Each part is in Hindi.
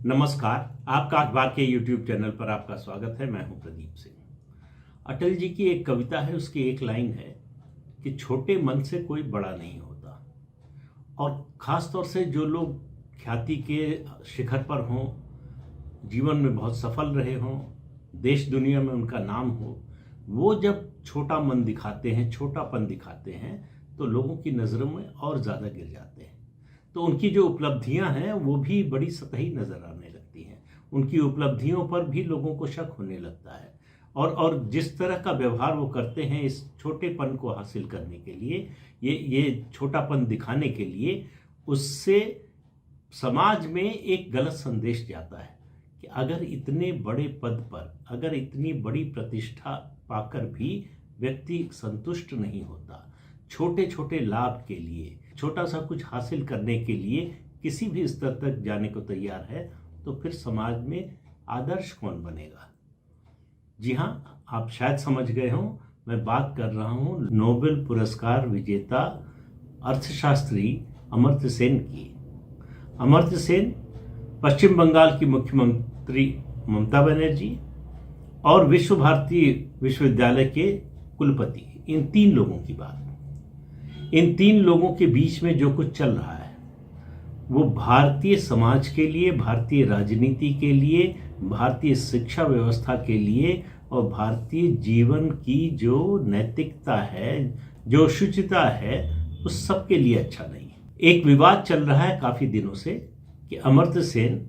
नमस्कार। आपका अखबार के YouTube चैनल पर आपका स्वागत है। मैं हूं प्रदीप सिंह। अटल जी की एक कविता है, उसकी एक लाइन है कि छोटे मन से कोई बड़ा नहीं होता। और ख़ास तौर से जो लोग ख्याति के शिखर पर हों, जीवन में बहुत सफल रहे हों, देश दुनिया में उनका नाम हो, वो जब छोटा मन दिखाते हैं, छोटापन दिखाते हैं, तो लोगों की नज़रों में और ज़्यादा गिर जाते हैं। तो उनकी जो उपलब्धियां हैं वो भी बड़ी सतही नज़र आने लगती हैं। उनकी उपलब्धियों पर भी लोगों को शक होने लगता है। और जिस तरह का व्यवहार वो करते हैं इस छोटेपन को हासिल करने के लिए, ये छोटापन दिखाने के लिए, उससे समाज में एक गलत संदेश जाता है कि अगर इतने बड़े पद पर, अगर इतनी बड़ी प्रतिष्ठा पाकर भी व्यक्ति संतुष्ट नहीं होता, छोटे छोटे लाभ के लिए, छोटा सा कुछ हासिल करने के लिए किसी भी स्तर तक जाने को तैयार है, तो फिर समाज में आदर्श कौन बनेगा। जी हाँ, आप शायद समझ गए हों, मैं बात कर रहा हूँ नोबेल पुरस्कार विजेता अर्थशास्त्री अमर्त्य सेन की। अमर्त्य सेन पश्चिम बंगाल की मुख्यमंत्री ममता बनर्जी और विश्व भारती विश्वविद्यालय के कुलपति, इन तीन लोगों की बात। इन तीन लोगों के बीच में जो कुछ चल रहा है वो भारतीय समाज के लिए, भारतीय राजनीति के लिए, भारतीय शिक्षा व्यवस्था के लिए और भारतीय जीवन की जो नैतिकता है, जो शुचिता है, उस सब के लिए अच्छा नहीं है। एक विवाद चल रहा है काफ़ी दिनों से कि अमर्त्य सेन,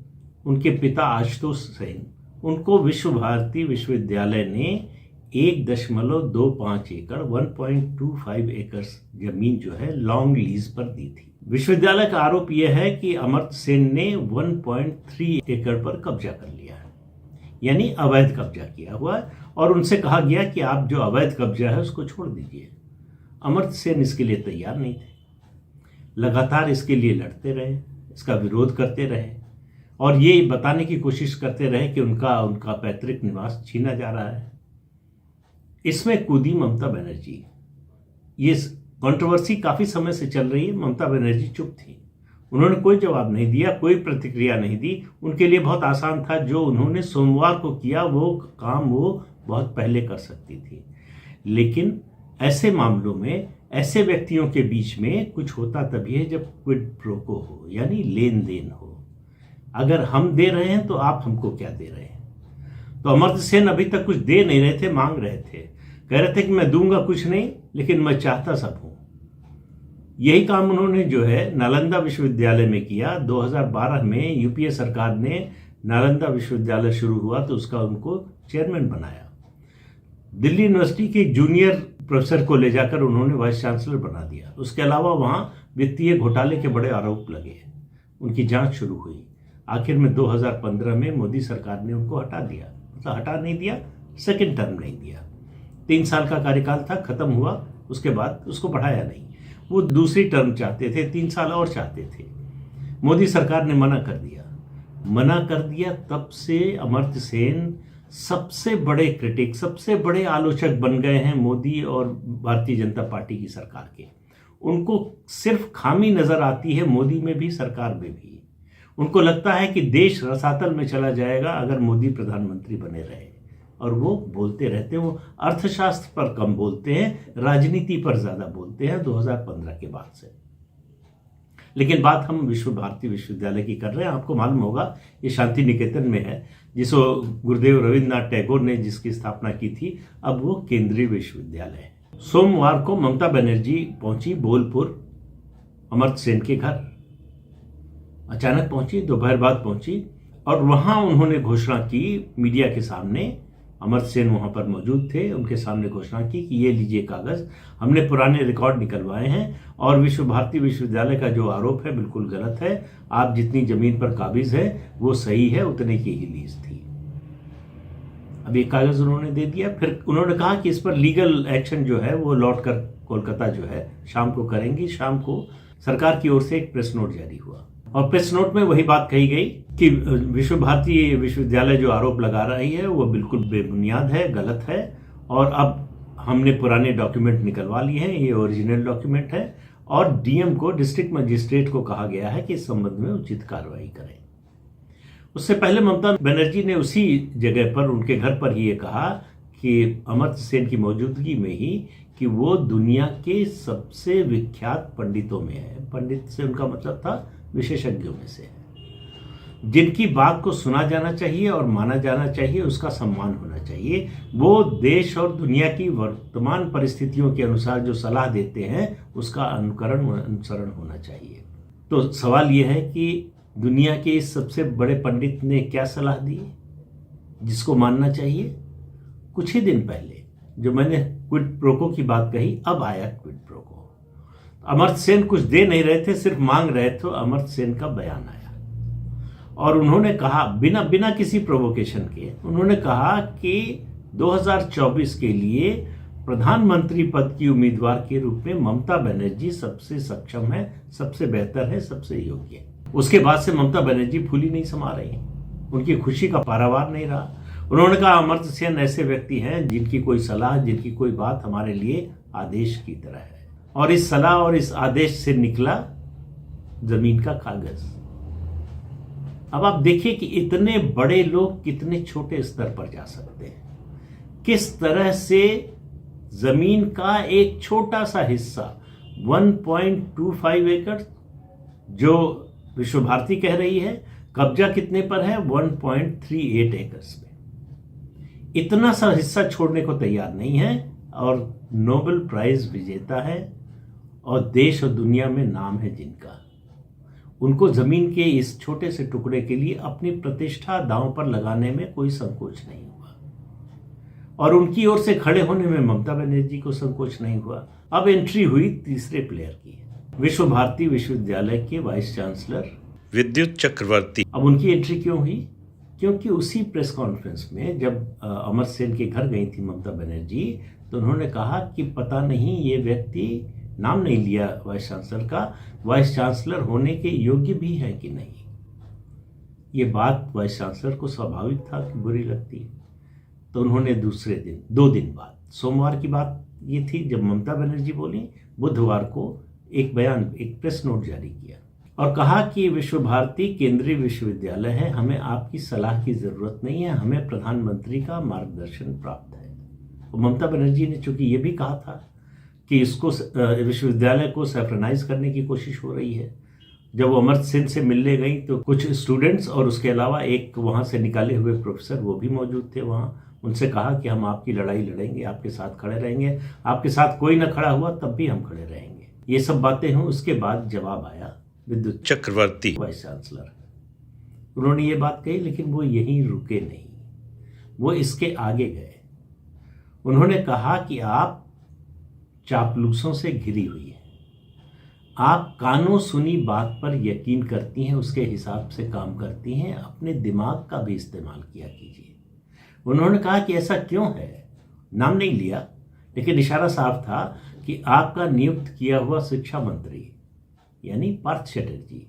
उनके पिता आशुतोष सेन, उनको विश्व भारती विश्वविद्यालय ने 1.25 एकड़ 1.25 एकड़ जमीन जो है लॉन्ग लीज पर दी थी। विश्वविद्यालय का आरोप यह है कि अमर्त्य सेन ने 1.3 एकड़ पर कब्जा कर लिया है, यानी अवैध कब्जा किया हुआ है, और उनसे कहा गया कि आप जो अवैध कब्जा है उसको छोड़ दीजिए। अमर्त्य सेन इसके लिए तैयार नहीं थे, लगातार इसके लिए लड़ते रहे, इसका विरोध करते रहे और ये बताने की कोशिश करते रहे कि उनका पैतृक निवास छीना जा रहा है। इसमें कूदी ममता बनर्जी। ये कंट्रोवर्सी काफ़ी समय से चल रही है। ममता बनर्जी चुप थी, उन्होंने कोई जवाब नहीं दिया, कोई प्रतिक्रिया नहीं दी। उनके लिए बहुत आसान था, जो उन्होंने सोमवार को किया वो काम वो बहुत पहले कर सकती थी। लेकिन ऐसे मामलों में, ऐसे व्यक्तियों के बीच में कुछ होता तभी है जब क्विड प्रो हो, यानी लेन देन हो। अगर हम दे रहे हैं तो आप हमको क्या दे रहे हैं। तो अमर्त्य सेन अभी तक कुछ दे नहीं रहे थे, मांग रहे थे, कह रहे थे कि मैं दूंगा कुछ नहीं, लेकिन मैं चाहता सब हूं। यही काम उन्होंने जो है नालंदा विश्वविद्यालय में किया। 2012 में यूपीए सरकार ने नालंदा विश्वविद्यालय शुरू हुआ तो उसका उनको चेयरमैन बनाया। दिल्ली यूनिवर्सिटी के जूनियर प्रोफेसर को ले जाकर उन्होंने वाइस चांसलर बना दिया। उसके अलावा वहां वित्तीय घोटाले के बड़े आरोप लगे, उनकी जांच शुरू हुई। आखिर में 2015 में मोदी सरकार ने उनको हटा दिया, मतलब हटा नहीं दिया, सेकंड टर्म नहीं दिया। 3 साल का कार्यकाल था, खत्म हुआ, उसके बाद उसको बढ़ाया नहीं। वो दूसरी टर्म चाहते थे, 3 साल और चाहते थे। मोदी सरकार ने मना कर दिया। तब से अमर्त्य सेन सबसे बड़े क्रिटिक, सबसे बड़े आलोचक बन गए हैं मोदी और भारतीय जनता पार्टी की सरकार के। उनको सिर्फ खामी नजर आती है मोदी में भी, सरकार में भी। उनको लगता है कि देश रसातल में चला जाएगा अगर मोदी प्रधानमंत्री बने रहे, और वो बोलते रहते हैं। वो अर्थशास्त्र पर कम बोलते हैं, राजनीति पर ज्यादा बोलते हैं 2015 के बाद से। लेकिन बात हम विश्व भारती विश्वविद्यालय की कर रहे हैं। आपको मालूम होगा ये शांति निकेतन में है, जिसको गुरुदेव रविन्द्रनाथ टैगोर ने जिसकी स्थापना की थी। अब वो केंद्रीय विश्वविद्यालय है। सोमवार को ममता बनर्जी पहुंची बोलपुर अमर्त्य सेन के घर। अचानक पहुंची, दोपहर बाद पहुंची, और वहां उन्होंने घोषणा की मीडिया के सामने। अमर्त्य सेन वहां पर मौजूद थे, उनके सामने घोषणा की कि ये लीजिए कागज, हमने पुराने रिकॉर्ड निकलवाए हैं और विश्व भारती विश्वविद्यालय का जो आरोप है बिल्कुल गलत है। आप जितनी जमीन पर काबिज है वो सही है, उतने की ही लीज थी। अब ये कागज उन्होंने दे दिया। फिर उन्होंने कहा कि इस पर लीगल एक्शन जो है वो लौट कर कोलकाता जो है शाम को करेंगी। शाम को सरकार की ओर से एक प्रेस नोट जारी हुआ और प्रेस नोट में वही बात कही गई कि विश्व भारती विश्वविद्यालय जो आरोप लगा रही है वो बिल्कुल बेबुनियाद है, गलत है, और अब हमने पुराने डॉक्यूमेंट निकलवा लिए हैं, ये ओरिजिनल डॉक्यूमेंट है, और डीएम को, डिस्ट्रिक्ट मजिस्ट्रेट को कहा गया है कि इस संबंध में उचित कार्रवाई करें। उससे पहले ममता बनर्जी ने उसी जगह पर, उनके घर पर ही ये कहा कि अमर्त्य सेन की मौजूदगी में ही कि वो दुनिया के सबसे विख्यात पंडितों में है। पंडित से उनका मतलब था विशेषज्ञों में से है, जिनकी बात को सुना जाना चाहिए और माना जाना चाहिए, उसका सम्मान होना चाहिए। वो देश और दुनिया की वर्तमान परिस्थितियों के अनुसार जो सलाह देते हैं उसका अनुसरण होना चाहिए। तो सवाल ये है कि दुनिया के इस सबसे बड़े पंडित ने क्या सलाह दी जिसको मानना चाहिए? कुछ ही दिन पहले जो मैंने क्विड प्रोको की बात कही, अब आया क्विड प्रोको। अमर्त्य सेन कुछ दे नहीं रहे थे, सिर्फ मांग रहे थे। अमर्त्य सेन का बयान आया और उन्होंने कहा, बिना किसी प्रोवोकेशन के, उन्होंने कहा कि 2024 के लिए प्रधानमंत्री पद की उम्मीदवार के रूप में ममता बनर्जी सबसे सक्षम है, सबसे बेहतर है, सबसे योग्य है। उसके बाद से ममता बनर्जी फूली नहीं समा रही, उनकी खुशी का पारावार नहीं रहा। उन्होंने कहा, अमर्त्य सेन ऐसे व्यक्ति हैं जिनकी कोई सलाह, जिनकी कोई बात हमारे लिए आदेश की तरह है, और इस सलाह और इस आदेश से निकला जमीन का कागज। अब आप देखिए कि इतने बड़े लोग कितने छोटे स्तर पर जा सकते हैं, किस तरह से जमीन का एक छोटा सा हिस्सा 1.25 एकड़ जो विश्व भारती कह रही है, कब्जा कितने पर है? 1.38 एकर्स में। इतना सा हिस्सा छोड़ने को तैयार नहीं है, और नोबेल प्राइज विजेता है और देश और दुनिया में नाम है जिनका, उनको जमीन के इस छोटे से टुकड़े के लिए अपनी प्रतिष्ठा दांव पर लगाने में कोई संकोच नहीं हुआ, और उनकी ओर से खड़े होने में ममता बनर्जी को संकोच नहीं हुआ। अब एंट्री हुई तीसरे प्लेयर की, विश्व भारती विश्वविद्यालय के वाइस चांसलर विद्युत चक्रवर्ती। अब उनकी एंट्री क्यों हुई? क्योंकि उसी प्रेस कॉन्फ्रेंस में जब अमर्त्य सेन के घर गई थी ममता बनर्जी, तो उन्होंने कहा कि पता नहीं ये व्यक्ति, नाम नहीं लिया वाइस चांसलर का, वाइस चांसलर होने के योग्य भी है कि नहीं। ये बात वाइस चांसलर को स्वाभाविक था कि बुरी लगती। तो उन्होंने दूसरे दिन, 2 दिन बाद, सोमवार की बात ये थी जब ममता बनर्जी बोली, बुधवार को एक बयान, एक प्रेस नोट जारी किया और कहा कि विश्व भारती केंद्रीय विश्वविद्यालय है, हमें आपकी सलाह की जरूरत नहीं है, हमें प्रधानमंत्री का मार्गदर्शन प्राप्त है। और ममता बनर्जी ने चूंकि ये भी कहा था कि इसको, विश्वविद्यालय को सैफ्रनाइज करने की कोशिश हो रही है। जब वो अमर्त्य सेन से मिलने गई तो कुछ स्टूडेंट्स और उसके अलावा एक वहाँ से निकाले हुए प्रोफेसर, वो भी मौजूद थे वहाँ। उनसे कहा कि हम आपकी लड़ाई लड़ेंगे, आपके साथ खड़े रहेंगे, आपके साथ कोई ना खड़ा हुआ तब भी हम खड़े रहेंगे। ये सब बातें हुई। उसके बाद जवाब आया विद्युत चक्रवर्ती वाइस चांसलर, उन्होंने ये बात कही, लेकिन वो यहीं रुके नहीं, वो इसके आगे गए। उन्होंने कहा कि आप चापलूसों से घिरी हुई है, आप कानों सुनी बात पर यकीन करती हैं, उसके हिसाब से काम करती हैं, अपने दिमाग का भी इस्तेमाल किया कीजिए। उन्होंने कहा कि ऐसा क्यों है? नाम नहीं लिया, लेकिन इशारा साफ था कि आपका नियुक्त किया हुआ शिक्षा मंत्री यानी पार्थ चैटर्जी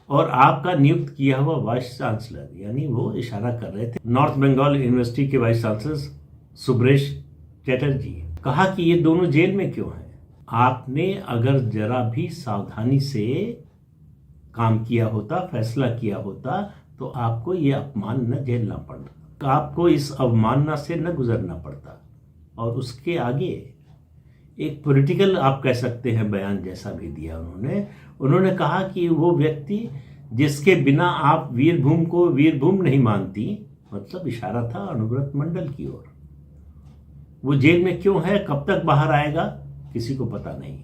और आपका नियुक्त किया हुआ वाइस चांसलर, यानी वो इशारा कर रहे थे नॉर्थ बंगाल यूनिवर्सिटी के वाइस चांसलर सुब्रेश चैटर्जी, कहा कि ये दोनों जेल में क्यों हैं? आपने अगर जरा भी सावधानी से काम किया होता, फैसला किया होता, तो आपको ये अपमान न झेलना पड़ता, आपको इस अवमानना से न गुजरना पड़ता। और उसके आगे एक पॉलिटिकल, आप कह सकते हैं, बयान जैसा भी दिया उन्होंने कहा कि वो व्यक्ति जिसके बिना आप वीरभूम को वीरभूम नहीं मानती, मतलब इशारा था अनुव्रत मंडल की ओर। वो जेल में क्यों है, कब तक बाहर आएगा, किसी को पता नहीं।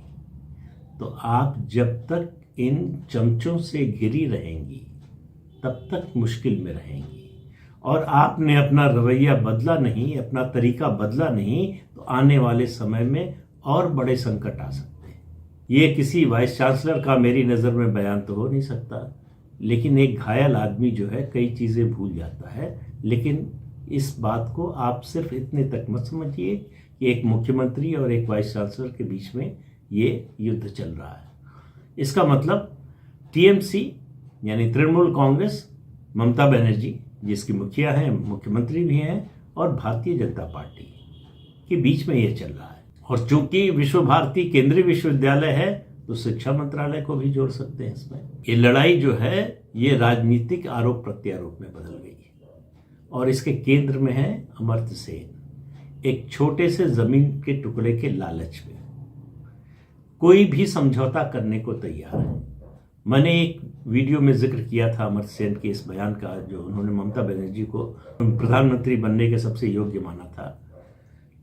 तो आप जब तक इन चमचों से घिरी रहेंगी तब तक मुश्किल में रहेंगी, और आपने अपना रवैया बदला नहीं, अपना तरीका बदला नहीं, तो आने वाले समय में और बड़े संकट आ सकते हैं। ये किसी वाइस चांसलर का मेरी नज़र में बयान तो हो नहीं सकता, लेकिन एक घायल आदमी जो है कई चीज़ें भूल जाता है। लेकिन इस बात को आप सिर्फ इतने तक मत समझिए कि एक मुख्यमंत्री और एक वाइस चांसलर के बीच में ये युद्ध चल रहा है। इसका मतलब टीएमसी यानी तृणमूल कांग्रेस, ममता बनर्जी जिसकी मुखिया हैं, मुख्यमंत्री भी हैं, और भारतीय जनता पार्टी के बीच में ये चल रहा है। और चूंकि विश्व भारती केंद्रीय विश्वविद्यालय है, तो शिक्षा मंत्रालय को भी जोड़ सकते हैं इसमें। ये लड़ाई जो है ये राजनीतिक आरोप प्रत्यारोप में बदल गई है और इसके केंद्र में है अमर्त्य सेन, एक छोटे से जमीन के टुकड़े के लालच में कोई भी समझौता करने को तैयार है। मैंने एक वीडियो में जिक्र किया था अमर्त्य सेन के इस बयान का, जो उन्होंने ममता बनर्जी को प्रधानमंत्री बनने के सबसे योग्य माना था,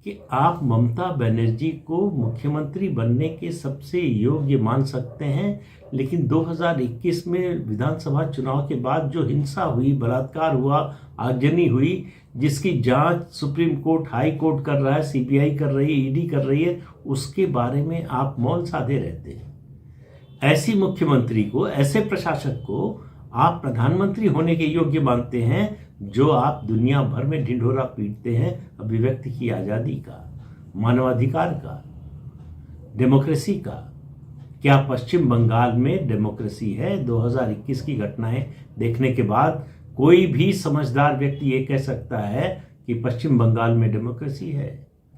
कि आप ममता बनर्जी को मुख्यमंत्री बनने के सबसे योग्य मान सकते हैं, लेकिन 2021 में विधानसभा चुनाव के बाद जो हिंसा हुई, बलात्कार हुआ, आगजनी हुई, जिसकी जांच सुप्रीम कोर्ट, हाई कोर्ट कर रहा है, सीबीआई कर रही है, ईडी कर रही है, उसके बारे में आप मौन साधे रहते हैं। ऐसी मुख्यमंत्री को, ऐसे प्रशासक को आप प्रधानमंत्री होने के योग्य मानते हैं, जो आप दुनिया भर में ढिंढोरा पीटते हैं अभिव्यक्ति की आज़ादी का, मानवाधिकार का, डेमोक्रेसी का। क्या पश्चिम बंगाल में डेमोक्रेसी है? 2021 की घटनाएं देखने के बाद कोई भी समझदार व्यक्ति ये कह सकता है कि पश्चिम बंगाल में डेमोक्रेसी है?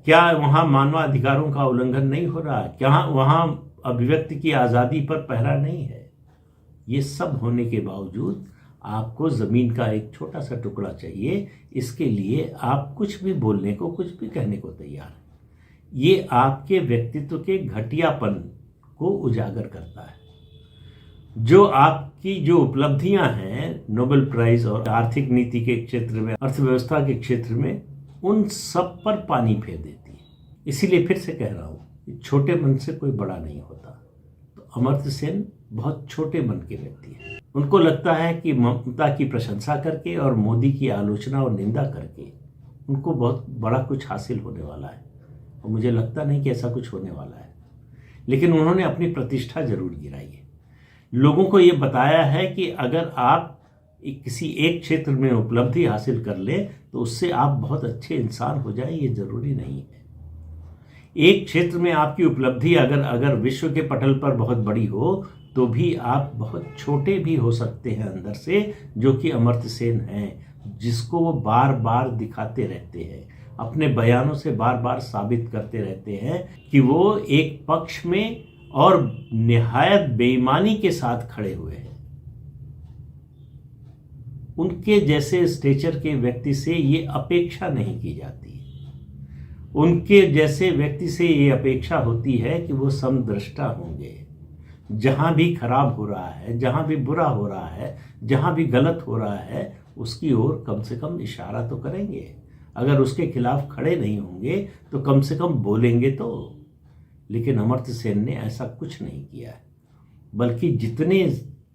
क्या वहाँ मानवाधिकारों का उल्लंघन नहीं हो रहा? क्या वहाँ अभिव्यक्ति की आज़ादी पर पहरा नहीं है? ये सब होने के बावजूद आपको ज़मीन का एक छोटा सा टुकड़ा चाहिए। इसके लिए आप कुछ भी बोलने को, कुछ भी कहने को तैयार हैं। ये आपके व्यक्तित्व के घटियापन को उजागर करता है। जो आपकी जो उपलब्धियां हैं, नोबेल प्राइज और आर्थिक नीति के क्षेत्र में, अर्थव्यवस्था के क्षेत्र में, उन सब पर पानी फेर देती है। इसीलिए फिर से कह रहा हूँ, छोटे मन से कोई बड़ा नहीं होता। तो अमर्त्य सेन बहुत छोटे मन के व्यक्ति हैं। उनको लगता है कि ममता की प्रशंसा करके और मोदी की आलोचना और निंदा करके उनको बहुत बड़ा कुछ हासिल होने वाला है, और मुझे लगता नहीं कि ऐसा कुछ होने वाला है। लेकिन उन्होंने अपनी प्रतिष्ठा जरूर गिराई है। लोगों को ये बताया है कि अगर आप किसी एक क्षेत्र में उपलब्धि हासिल कर ले तो उससे आप बहुत अच्छे इंसान हो जाए, ये जरूरी नहीं है। एक क्षेत्र में आपकी उपलब्धि अगर विश्व के पटल पर बहुत बड़ी हो तो भी आप बहुत छोटे भी हो सकते हैं अंदर से, जो कि अमर्त्य सेन हैं, जिसको वो बार बार दिखाते रहते हैं, अपने बयानों से बार बार साबित करते रहते हैं कि वो एक पक्ष में और निहायत बेईमानी के साथ खड़े हुए हैं। उनके जैसे स्टेचर के व्यक्ति से ये अपेक्षा नहीं की जाती। उनके जैसे व्यक्ति से ये अपेक्षा होती है कि वो समदृष्टा होंगे। जहां भी खराब हो रहा है, जहां भी बुरा हो रहा है, जहां भी गलत हो रहा है, उसकी ओर कम से कम इशारा तो करेंगे। अगर उसके खिलाफ खड़े नहीं होंगे तो कम से कम बोलेंगे तो। लेकिन अमर्त्य सेन ने ऐसा कुछ नहीं किया है, बल्कि जितने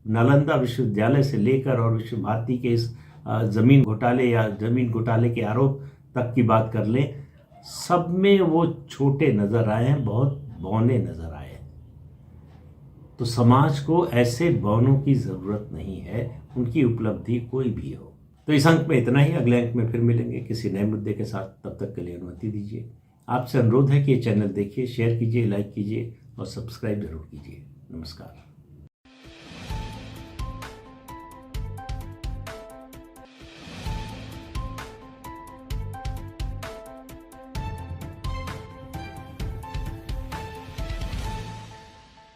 नालंदा विश्वविद्यालय से लेकर और विश्व भारती के इस जमीन घोटाले या जमीन घोटाले के आरोप तक की बात कर लें, सब में वो छोटे नजर आए हैं, बहुत बौने नजर आए हैं। तो समाज को ऐसे बौनों की जरूरत नहीं है, उनकी उपलब्धि कोई भी हो। तो इस अंक में इतना ही। अगले अंक में फिर मिलेंगे किसी नए मुद्दे के साथ। तब तक के लिए अनुमति दीजिए। आपसे अनुरोध है कि ये चैनल देखिए, शेयर कीजिए, लाइक कीजिए और सब्सक्राइब जरूर कीजिए। नमस्कार।